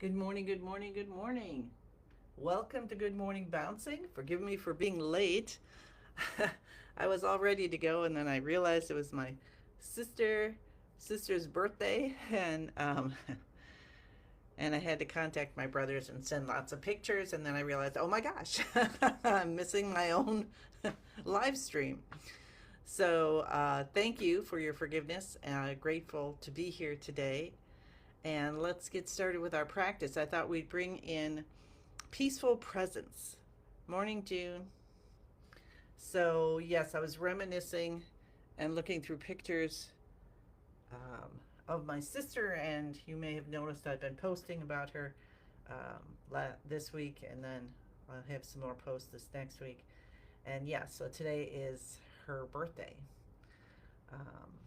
Good morning, good morning, good morning. Welcome to Good Morning Bouncing. Forgive me for being late. I was all ready to go and then I realized it was my sister sister's birthday and I had to contact my brothers and send lots of pictures and then I realized, "Oh my gosh, I'm missing my own live stream." So, thank you for your forgiveness. Grateful to be here today. And let's get started with our practice. I thought we'd bring in peaceful presence. Morning, June. So, yes, I was reminiscing and looking through pictures of my sister, and you may have noticed I've been posting about her this week, and then I'll have some more posts this next week. And yeah, so today is her birthday. Um,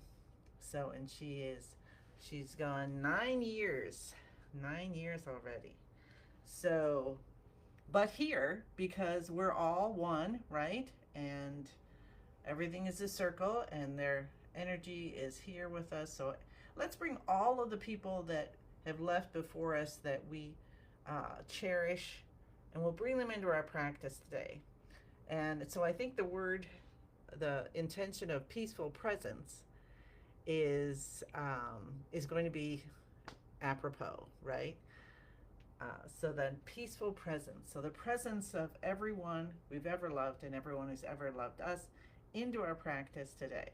and she's gone 9 years, 9 years already. So, but here, because we're all one, right? And everything is a circle, and their energy is here with us. So let's bring all of the people that have left before us that we cherish, and we'll bring them into our practice today. And so I think the intention of peaceful presence is going to be apropos, right? So then, peaceful presence. So the presence of everyone we've ever loved and everyone who's ever loved us into our practice today.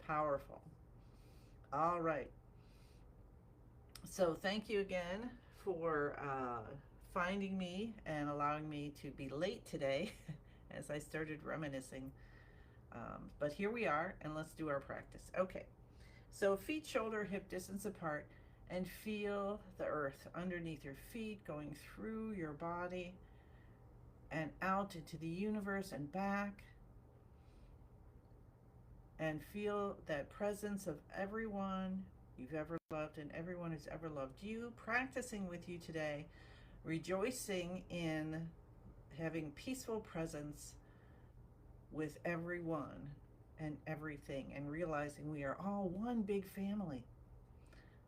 Powerful. All right. So thank you again for finding me and allowing me to be late today as I started reminiscing. But here we are, and let's do our practice. Okay. So feet shoulder hip distance apart, and feel the earth underneath your feet going through your body and out into the universe and back. And feel that presence of everyone you've ever loved and everyone who's ever loved you, practicing with you today, rejoicing in having peaceful presence with everyone and everything, and realizing we are all one big family.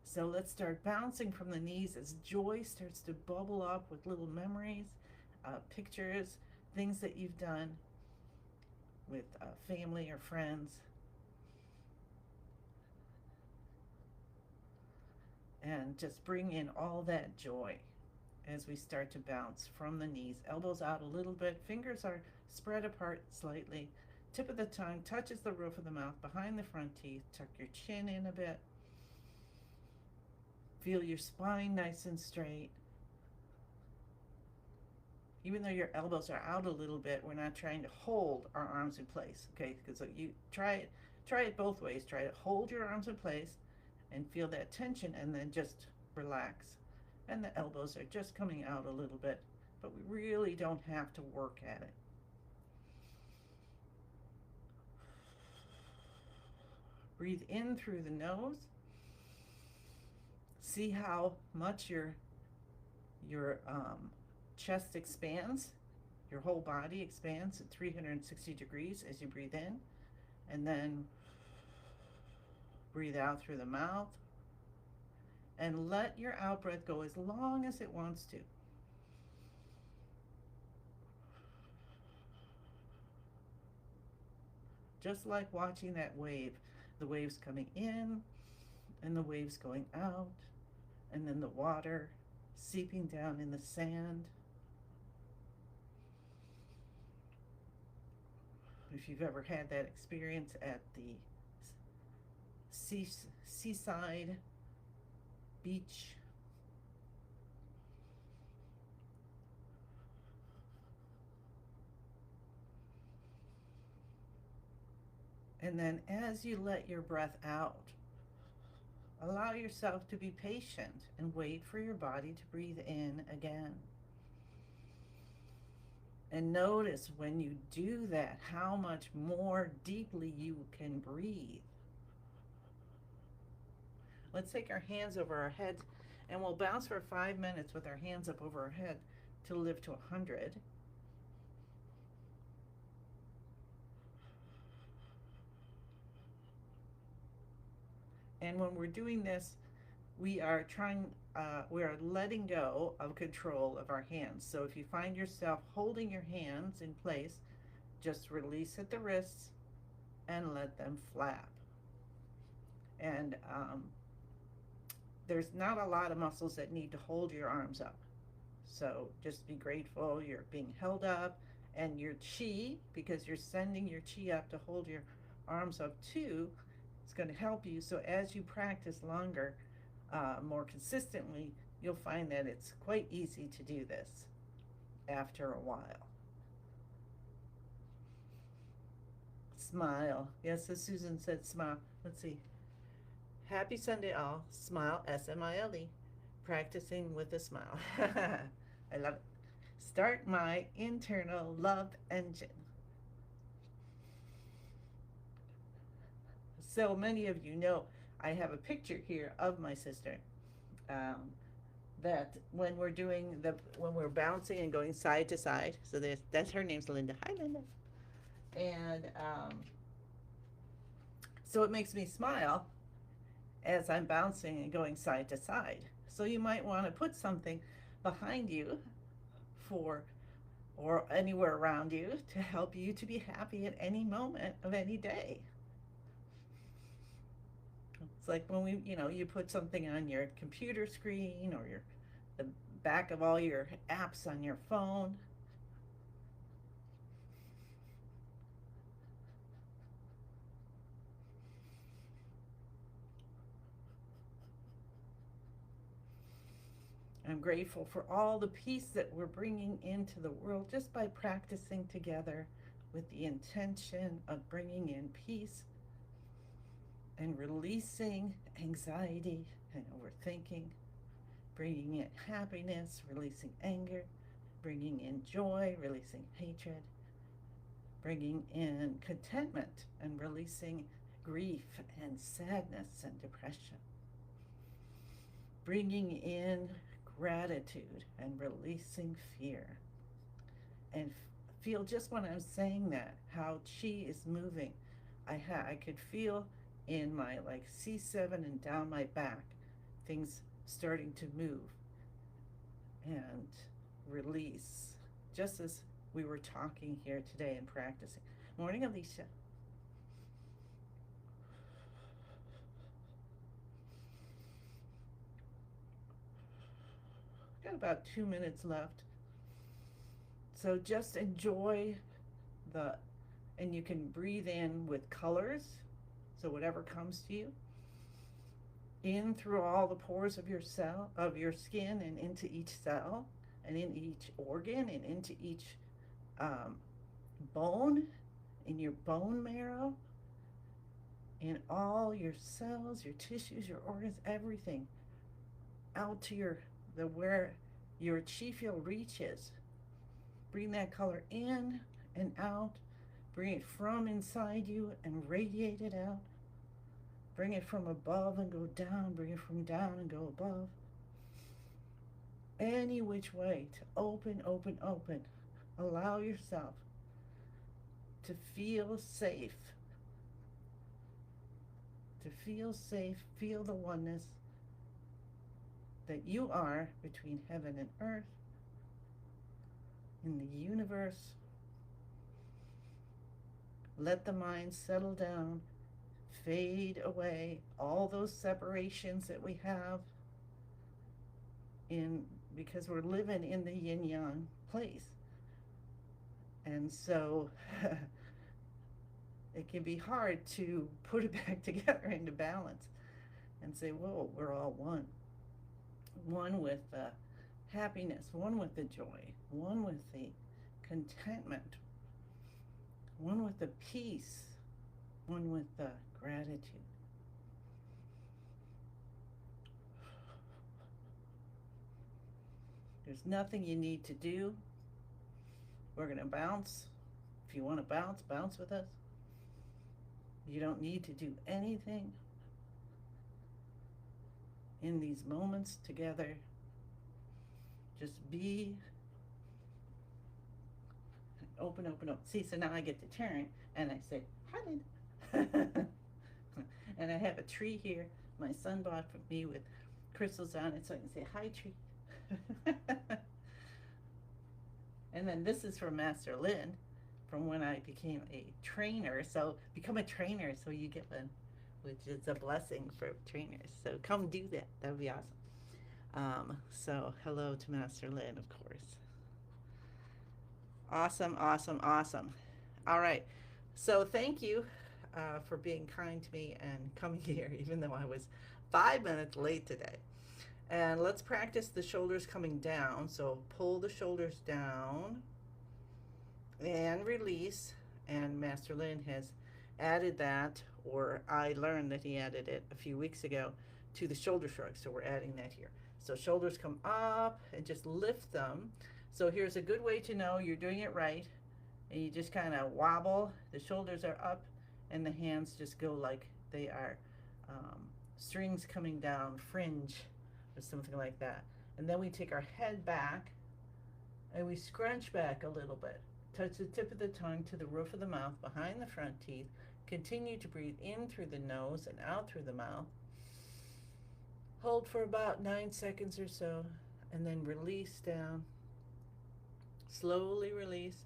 So let's start bouncing from the knees as joy starts to bubble up with little memories, pictures, things that you've done with family or friends. And just bring in all that joy as we start to bounce from the knees. Elbows out a little bit, fingers are spread apart slightly. Tip of the tongue touches the roof of the mouth behind the front teeth. Tuck your chin in a bit. Feel your spine nice and straight. Even though your elbows are out a little bit, we're not trying to hold our arms in place, okay? Because you try it both ways. Try to hold your arms in place and feel that tension, and then just relax. And the elbows are just coming out a little bit, but we really don't have to work at it. Breathe in through the nose. See how much your chest expands. Your whole body expands at 360 degrees as you breathe in, and then breathe out through the mouth, and let your out breath go as long as it wants to. Just like watching that wave, the waves coming in and the waves going out, and then the water seeping down in the sand. If you've ever had that experience at the seaside beach. And then as you let your breath out, allow yourself to be patient and wait for your body to breathe in again. And notice when you do that, how much more deeply you can breathe. Let's take our hands over our head, and we'll bounce for 5 minutes with our hands up over our head to live to 100. And when we're doing this, we are trying, we are letting go of control of our hands. So if you find yourself holding your hands in place, just release at the wrists and let them flap. And there's not a lot of muscles that need to hold your arms up. So just be grateful you're being held up, and your chi, because you're sending your chi up to hold your arms up too, it's going to help you. So as you practice longer, more consistently, you'll find that it's quite easy to do this after a while. Smile. Yes, as Susan said, smile. Let's see. Happy Sunday, all. Smile, S-M-I-L-E. Practicing with a smile. I love it. Start my internal love engine. So many of you know I have a picture here of my sister. Um, that when we're bouncing and going side to side. So that's her name's Linda. Hi, Linda. And so it makes me smile as I'm bouncing and going side to side. So you might want to put something behind you for or anywhere around you to help you to be happy at any moment of any day. It's like when you put something on your computer screen or the back of all your apps on your phone. I'm grateful for all the peace that we're bringing into the world just by practicing together with the intention of bringing in peace and releasing anxiety and overthinking, bringing in happiness, releasing anger, bringing in joy, releasing hatred, bringing in contentment and releasing grief and sadness and depression, bringing in gratitude and releasing fear. And feel just when I'm saying that, how chi is moving. I could feel in my like C7 and down my back, things starting to move and release, just as we were talking here today and practicing. Morning, Alicia. Got about 2 minutes left. So just enjoy and you can breathe in with colors. So whatever comes to you, in through all the pores of your skin, and into each cell, and in each organ, and into each bone, in your bone marrow, in all your cells, your tissues, your organs, everything, out to where your chi field reaches. Bring that color in and out. Bring it from inside you and radiate it out. Bring it from above and go down. Bring it from down and go above. Any which way to open, open, open. Allow yourself to feel safe. To feel safe, feel the oneness that you are between heaven and earth, in the universe. Let the mind settle down, fade away, all those separations that we have because we're living in the yin yang place. And so it can be hard to put it back together into balance and say, whoa, we're all one. One with the happiness, one with the joy, one with the contentment, one with the peace, one with the gratitude. There's nothing you need to do. We're going to bounce. If you want to bounce, bounce with us. You don't need to do anything in these moments together. Just be. Open, open, open. See, so now I get to turn and I say, hi. And I have a tree here my son bought for me with crystals on it so I can say hi, tree. And then this is from Master Lin, from when I became a trainer. So become a trainer so you get one, which is a blessing for trainers. So come do that. That would be awesome. So hello to Master Lin, of course. Awesome, awesome, awesome. All right. So thank you for being kind to me and coming here, even though I was 5 minutes late today. And let's practice the shoulders coming down. So pull the shoulders down and release. And Master Lin has added that, or I learned that he added it a few weeks ago, to the shoulder shrug. So we're adding that here. So shoulders come up and just lift them. So here's a good way to know you're doing it right. And you just kind of wobble. The shoulders are up and the hands just go like they are strings coming down, fringe or something like that. And then we take our head back and we scrunch back a little bit. Touch the tip of the tongue to the roof of the mouth behind the front teeth. Continue to breathe in through the nose and out through the mouth. Hold for about 9 seconds or so and then release down. Slowly release.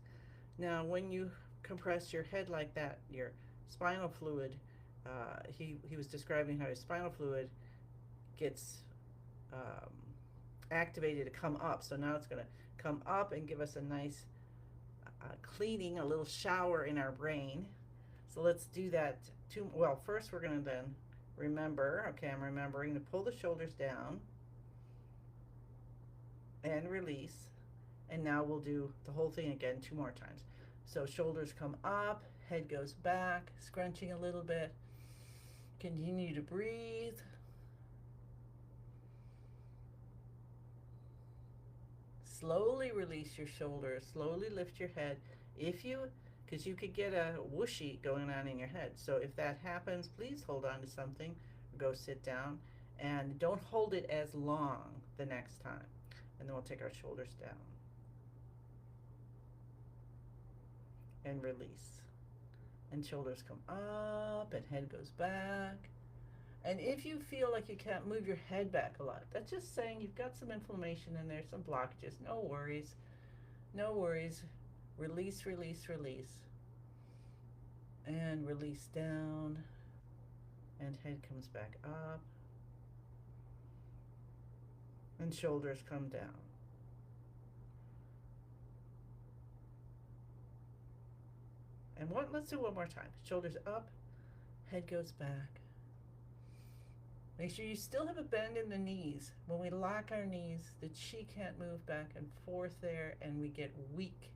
Now when you compress your head like that, your spinal fluid, he was describing how your spinal fluid gets activated to come up. So now it's going to come up and give us a nice cleaning, a little shower in our brain. So let's do that. Well, first we're going to then remember, okay, I'm remembering to pull the shoulders down and release. And now we'll do the whole thing again 2 more times. So shoulders come up, head goes back, scrunching a little bit. Continue to breathe. Slowly release your shoulders, slowly lift your head. Because you could get a whooshy going on in your head. So if that happens, please hold on to something, go sit down, and don't hold it as long the next time. And then we'll take our shoulders down and release. And shoulders come up and head goes back. And if you feel like you can't move your head back a lot, that's just saying you've got some inflammation in there, some blockages. No worries. No worries. Release, release, release. And release down. And head comes back up. And shoulders come down. And let's do one more time. Shoulders up, head goes back. Make sure you still have a bend in the knees. When we lock our knees, the chi can't move back and forth there, and we get weak.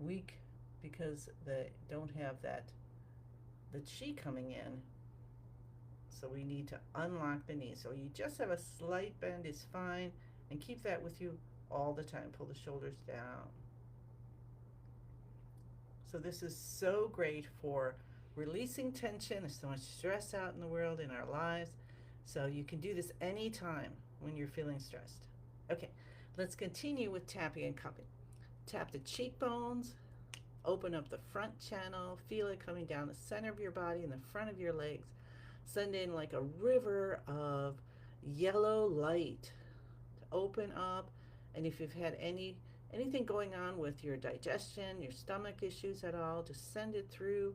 Weak because they don't have the chi coming in. So we need to unlock the knees. So you just have a slight bend is fine, and keep that with you all the time. Pull the shoulders down. So this is so great for releasing tension. There's so much stress out in the world, in our lives. So you can do this anytime when you're feeling stressed. Okay, let's continue with tapping and cupping. Tap the cheekbones, open up the front channel, feel it coming down the center of your body and the front of your legs. Send in like a river of yellow light to open up. And if you've had anything going on with your digestion, your stomach issues at all, just send it through.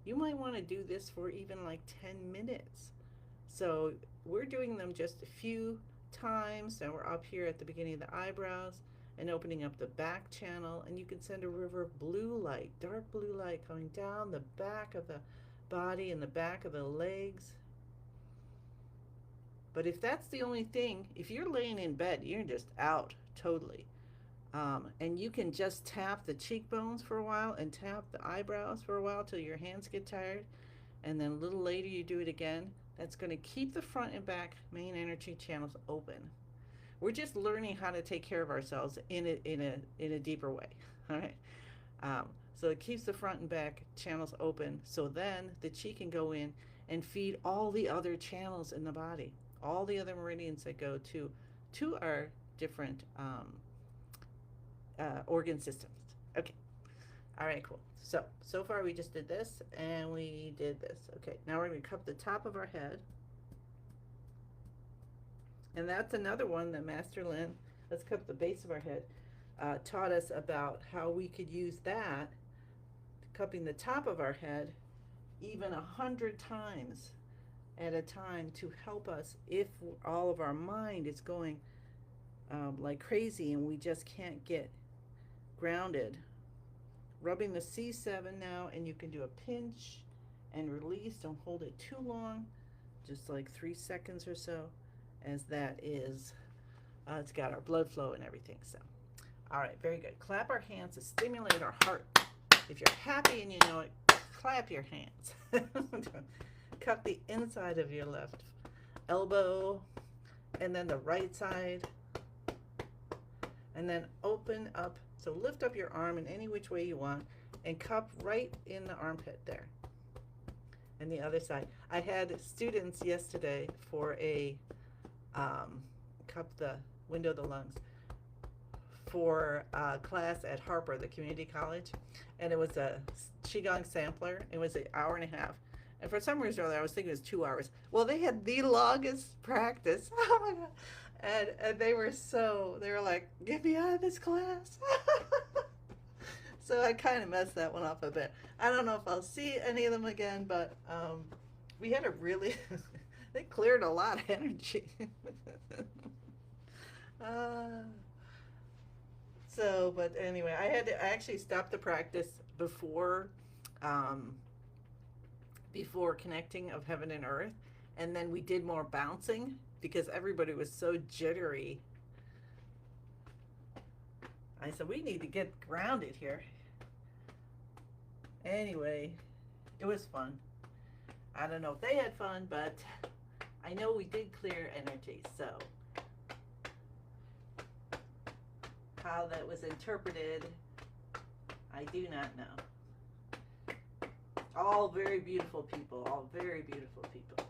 You might want to do this for even like 10 minutes. So we're doing them just a few times. Now we're up here at the beginning of the eyebrows and opening up the back channel, and you can send a river of blue light, dark blue light coming down the back of the body and the back of the legs. But if that's the only thing, if you're laying in bed, you're just out totally. And you can just tap the cheekbones for a while and tap the eyebrows for a while till your hands get tired. And then a little later you do it again. That's going to keep the front and back main energy channels open. We're just learning how to take care of ourselves in a deeper way. All right. So it keeps the front and back channels open. So then the chi can go in and feed all the other channels in the body, all the other meridians that go to our different organ systems. Okay. All right, cool. So far we just did this and we did this. Okay, now we're going to cup the top of our head. And that's another one that Master Lin, let's cup the base of our head, taught us about how we could use that, cupping the top of our head, even 100 times at a time to help us if all of our mind is going like crazy and we just can't get grounded. Rubbing the C7 now, and you can do a pinch and release. Don't hold it too long, just like 3 seconds or so, as that is, it's got our blood flow and everything. So, all right, very good. Clap our hands to stimulate our heart. If you're happy and you know it, clap your hands. Cup the inside of your left elbow, and then the right side, and then open up. So lift up your arm in any which way you want and cup right in the armpit there. And the other side. I had students yesterday for a cup the window of the lungs for a class at Harper, the community college, and it was a Qigong sampler. It was an hour and a half. And for some reason or other, I was thinking it was 2 hours. Well, they had the longest practice. Oh my God. And they were like, get me out of this class. So I kind of messed that one up a bit. I don't know if I'll see any of them again, but we had a really, they cleared a lot of energy. But anyway, I actually stopped the practice before connecting of heaven and earth, and then we did more bouncing because everybody was so jittery. I said, we need to get grounded here. Anyway, it was fun. I don't know if they had fun, but I know we did clear energy. So how that was interpreted, I do not know. All very beautiful people, all very beautiful people.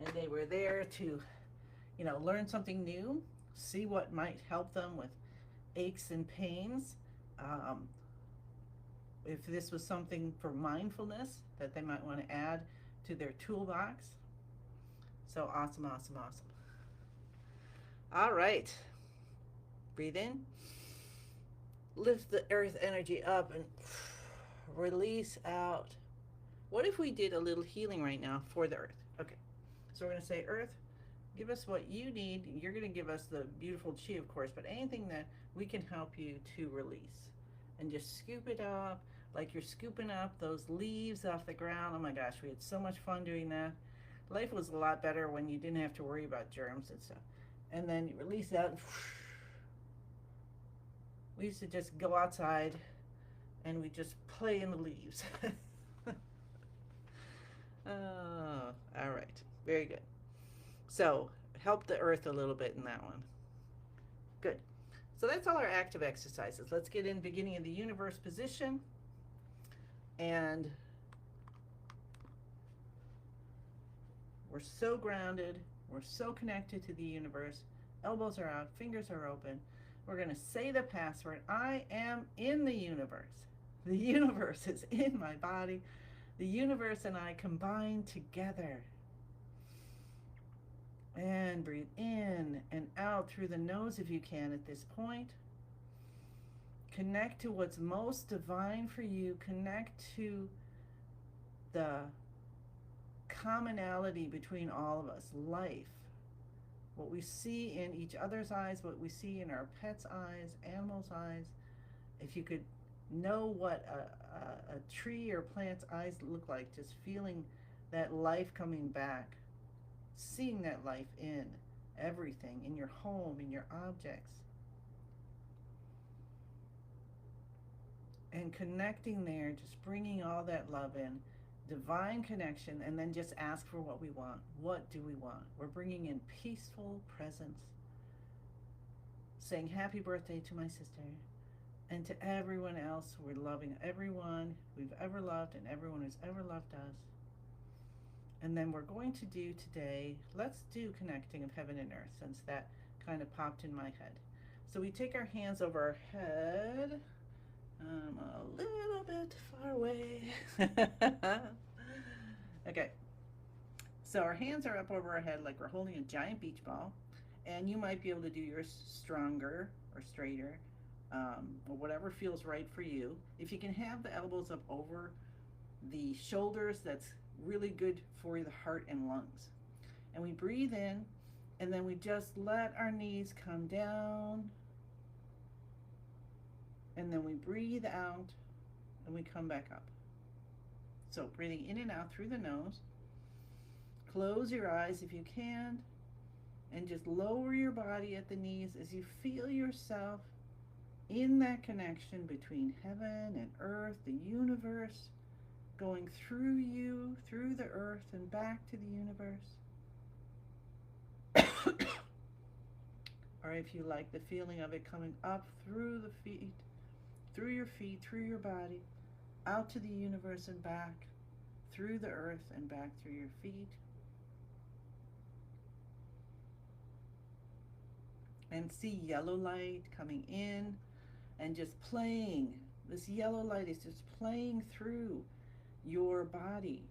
And they were there to, learn something new, see what might help them with aches and pains. If this was something for mindfulness that they might want to add to their toolbox. So awesome, awesome, awesome. All right. Breathe in. Lift the earth energy up and release out. What if we did a little healing right now for the earth? Okay. So we're going to say, Earth, give us what you need. You're going to give us the beautiful chi, of course, but anything that we can help you to release. And just scoop it up like you're scooping up those leaves off the ground. Oh my gosh, we had so much fun doing that. Life was a lot better when you didn't have to worry about germs and stuff. And then you release out. And we used to just go outside and we just play in the leaves. Oh, all right. Very good. So help the earth a little bit in that one. Good. So that's all our active exercises. Let's get in beginning of the universe position. And we're so grounded. We're so connected to the universe. Elbows are out. Fingers are open. We're going to say the password. I am in the universe. The universe is in my body. The universe and I combine together. And breathe in and out through the nose if you can at this point. Connect to what's most divine for you. Connect to the commonality between all of us, life. What we see in each other's eyes, what we see in our pets' eyes, animals' eyes. If you could know what a tree or plant's eyes look like, just feeling that life coming back, seeing that life in everything, in your home, in your objects, and connecting there, just bringing all that love in, divine connection, and then just ask for what we want. What do we want? We're bringing in peaceful presence, saying happy birthday to my sister. And to everyone else, we're loving everyone we've ever loved and everyone who's ever loved us. And then we're going to do today, let's do connecting of heaven and earth, since that kind of popped in my head. So we take our hands over our head. I'm a little bit far away. Okay. So our hands are up over our head like we're holding a giant beach ball, and you might be able to do yours stronger or straighter, or whatever feels right for you. If you can have the elbows up over the shoulders, that's really good for the heart and lungs. And we breathe in, and then we just let our knees come down, and then we breathe out, and we come back up. So breathing in and out through the nose. Close your eyes if you can, and just lower your body at the knees as you feel yourself in that connection between heaven and earth, the universe, going through you, through the earth, and back to the universe. Or if you like the feeling of it coming up through the feet, through your feet, through your body, out to the universe and back, through the earth and back through your feet. And see yellow light coming in and just playing. This yellow light is just playing through your body,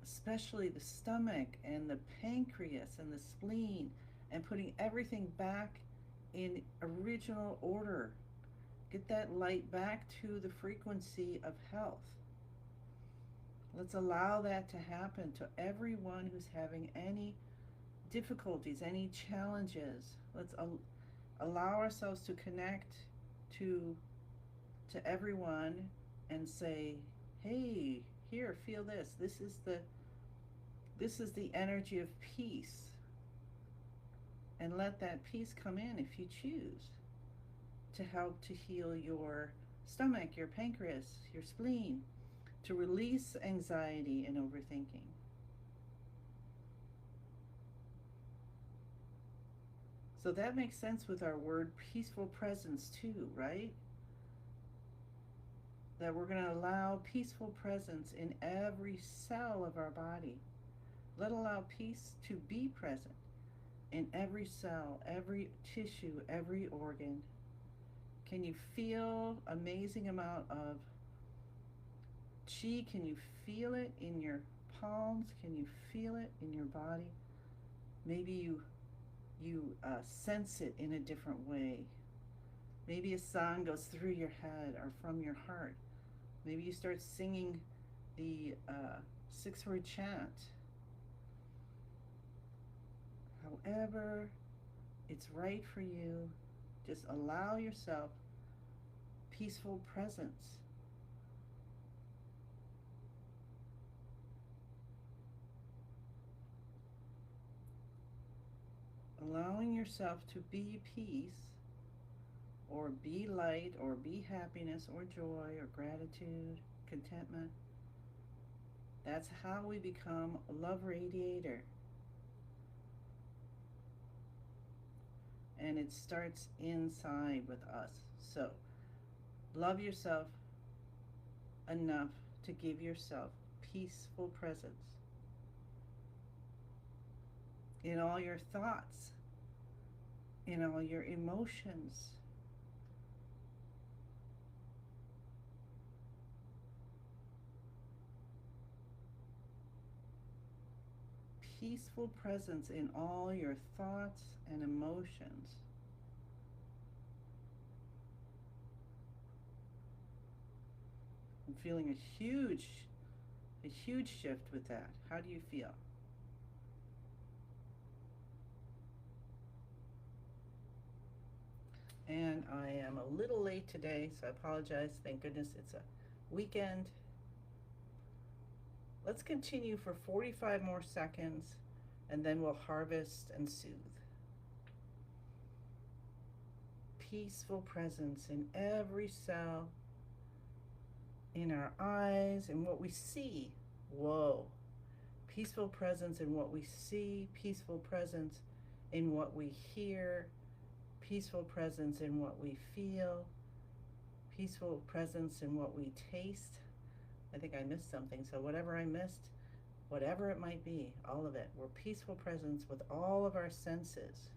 especially the stomach and the pancreas and the spleen, and putting everything back in original order. Get that light back to the frequency of health. Let's allow that to happen to everyone who's having any difficulties, any challenges. Let's allow ourselves to connect to everyone and say, hey, here, feel this. This is the energy of peace. And let that peace come in if you choose, to help to heal your stomach, your pancreas, your spleen, to release anxiety and overthinking. So that makes sense with our word peaceful presence too, right? That we're going to allow peaceful presence in every cell of our body. Let allow peace to be present in every cell, every tissue, every organ. Can you feel amazing amount of chi? Can you feel it in your palms? Can you feel it in your body? Maybe you sense it in a different way. Maybe a song goes through your head or from your heart. Maybe you start singing the 6-word chant. However it's right for you, just allow yourself peaceful presence. Allowing yourself to be peace, or be light, or be happiness, or joy, or gratitude, contentment. That's how we become a love radiator. And it starts inside with us. So, love yourself enough to give yourself peaceful presence in all your thoughts, in all your emotions. Peaceful presence in all your thoughts and emotions. I'm feeling a huge shift with that. How do you feel? And I am a little late today, so I apologize. Thank goodness it's a weekend. Let's continue for 45 more seconds, and then we'll harvest and soothe. Peaceful presence in every cell, in our eyes, in what we see. Whoa. Peaceful presence in what we see, peaceful presence in what we hear, peaceful presence in what we feel, peaceful presence in what we taste. I think I missed something, so whatever I missed, whatever it might be, all of it. We're peaceful presence with all of our senses.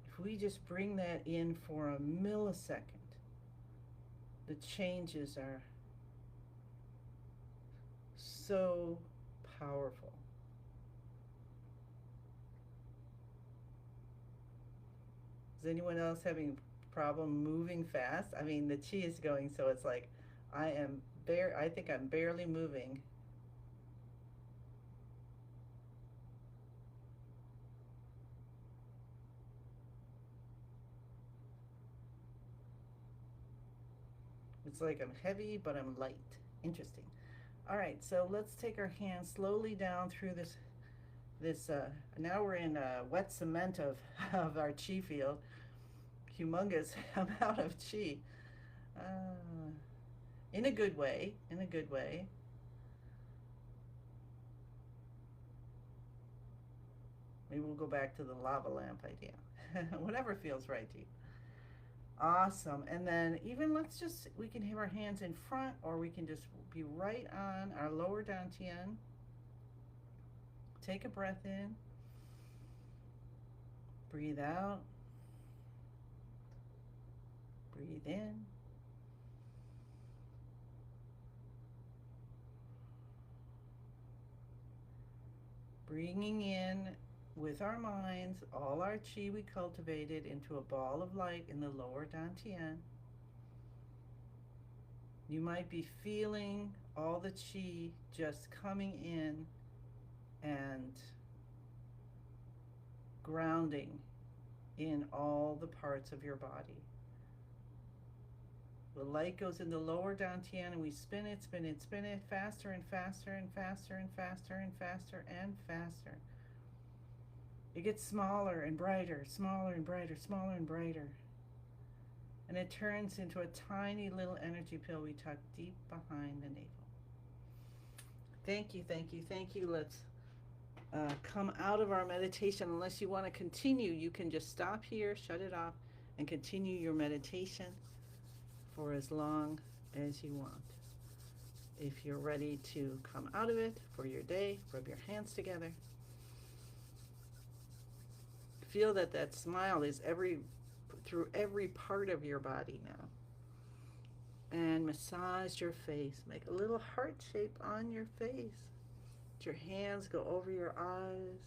If we just bring that in for a millisecond, the changes are so powerful. Is anyone else having a problem moving fast? I mean, the chi is going, so it's like I think I'm barely moving. It's like I'm heavy, but I'm light. Interesting. All right, so let's take our hands slowly down through this now we're in wet cement of of our chi field. Humongous amount of chi. Uh, in a good way, in a good way. Maybe we'll go back to the lava lamp idea. Whatever feels right to you. Awesome. And then even we can have our hands in front or we can just be right on our lower dantian. Take a breath in. Breathe out. Breathe in. Bringing in with our minds all our chi we cultivated into a ball of light in the lower dantian. You might be feeling all the chi just coming in and grounding in all the parts of your body. The light goes in the lower dantian and we spin it, spin it, spin it faster and faster and faster and faster and faster and faster. It gets smaller and brighter, smaller and brighter, smaller and brighter. And it turns into a tiny little energy pill we tuck deep behind the navel. Thank you, thank you, thank you. Let's come out of our meditation. Unless you want to continue, you can just stop here, shut it off, and continue your meditation for as long as you want. If you're ready to come out of it for your day, rub your hands together. Feel that that smile is through every part of your body now. And massage your face. Make a little heart shape on your face. Let your hands go over your eyes.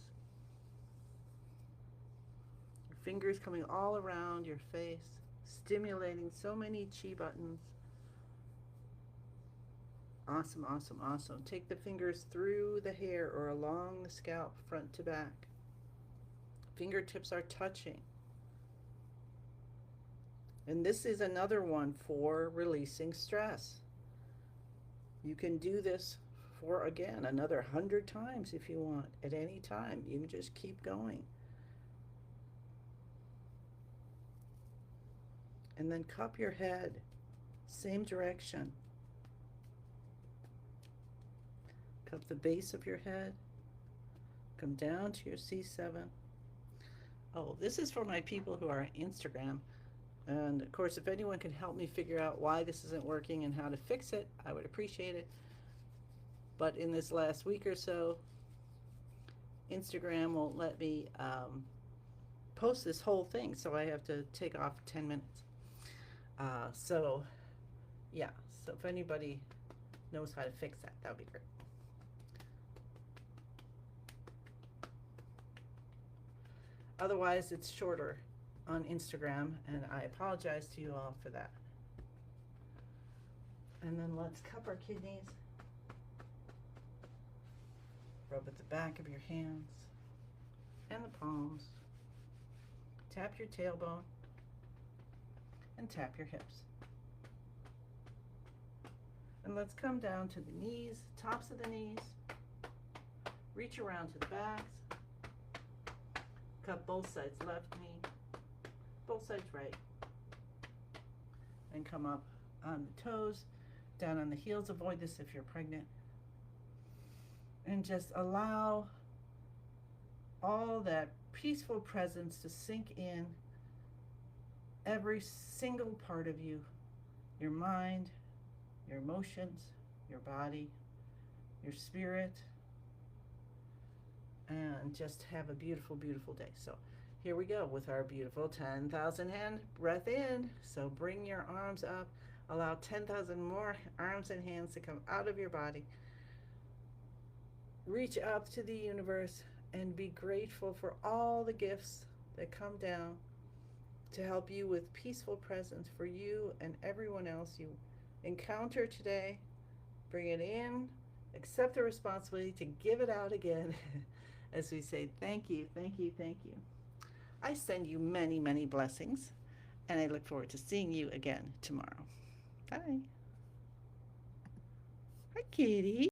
Your fingers coming all around your face, stimulating so many chi buttons. Awesome, awesome, awesome. Take the fingers through the hair or along the scalp, front to back. Fingertips are touching. And this is another one for releasing stress. You can do this for, again, another 100 times if you want, at any time. You can just keep going. And then cup your head, same direction. Cup the base of your head. Come down to your C7. Oh, this is for my people who are on Instagram. And of course, if anyone can help me figure out why this isn't working and how to fix it, I would appreciate it. But in this last week or so, Instagram won't let me post this whole thing, so I have to take off 10 minutes. So, yeah, so if anybody knows how to fix that, that would be great. Otherwise, it's shorter on Instagram, and I apologize to you all for that. And then let's cup our kidneys. Rub at the back of your hands and the palms. Tap your tailbone and tap your hips. And let's come down to the knees, tops of the knees. Reach around to the backs. Cup both sides left knee, both sides right. And come up on the toes, down on the heels. Avoid this if you're pregnant. And just allow all that peaceful presence to sink in every single part of you, your mind, your emotions, your body, your spirit, and just have a beautiful, beautiful day. So here we go with our beautiful 10,000 hand breath in. So bring your arms up, allow 10,000 more arms and hands to come out of your body. reach up to the universe and be grateful for all the gifts that come down to help you with peaceful presence for you and everyone else you encounter today. Bring it in, accept the responsibility to give it out again as we say, thank you, thank you, thank you. I send you many, many blessings, and I look forward to seeing you again tomorrow. Bye. Hi, kitty.